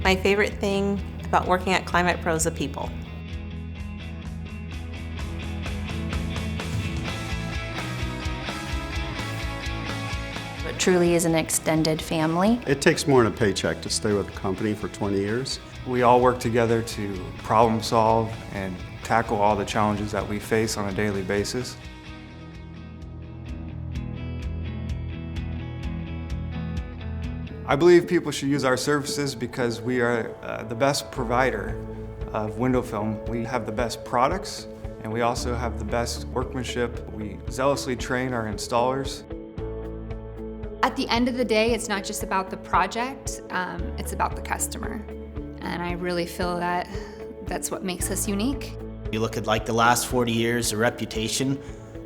My favorite thing about working at ClimatePro is the people. It truly is an extended family. It takes more than a paycheck to stay with the company for 20 years. We all work together to problem solve and tackle all the challenges that we face on a daily basis. I believe people should use our services because we are the best provider of window film. We have the best products, and we also have the best workmanship. We zealously train our installers. At the end of the day, it's not just about the project, it's about the customer. And I really feel that that's what makes us unique. You look at like the last 40 years, the reputation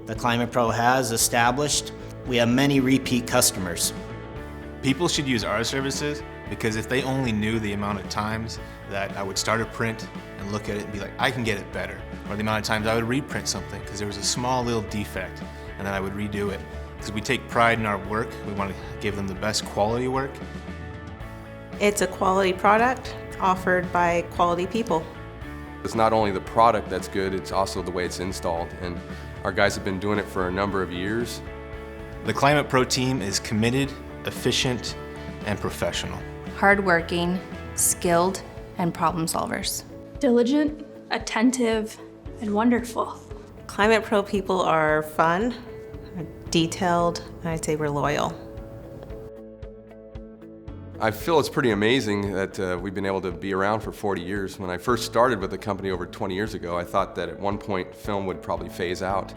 that ClimatePro has established. We have many repeat customers. People should use our services because if they only knew the amount of times that I would start a print and look at it and be like, I can get it better, or the amount of times I would reprint something because there was a small little defect and then I would redo it. Because we take pride in our work, we want to give them the best quality work. It's a quality product offered by quality people. It's not only the product that's good, it's also the way it's installed, and our guys have been doing it for a number of years. The ClimatePro team is committed, efficient, and professional. Hardworking, skilled, and problem solvers. Diligent, attentive, and wonderful. ClimatePro people are fun, detailed, and I'd say we're loyal. I feel it's pretty amazing that we've been able to be around for 40 years. When I first started with the company over 20 years ago, I thought that at one point film would probably phase out.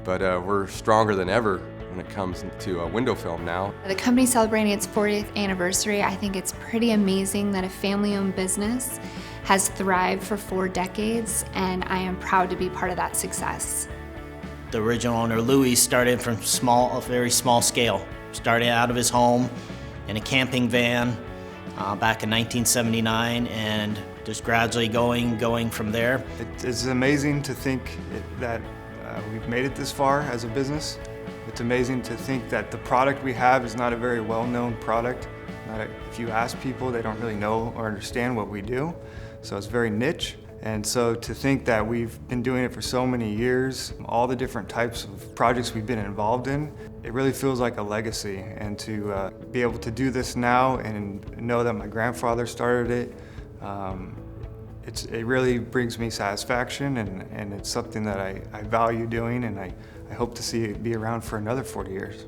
But we're stronger than ever when it comes to window film now. The company's celebrating its 40th anniversary. I think it's pretty amazing that a family-owned business has thrived for 4 decades, and I am proud to be part of that success. The original owner, Louis, started from a very small scale. Started out of his home in a camping van back in 1979, and just gradually going from there. It's amazing to think that we've made it this far as a business. It's amazing to think that the product we have is not a very well-known product. If you ask people, they don't really know or understand what we do. So it's very niche. And so to think that we've been doing it for so many years, all the different types of projects we've been involved in, it really feels like a legacy. And to be able to do this now and know that my grandfather started it, it really brings me satisfaction, and it's something that I value doing, and I hope to see it be around for another 40 years.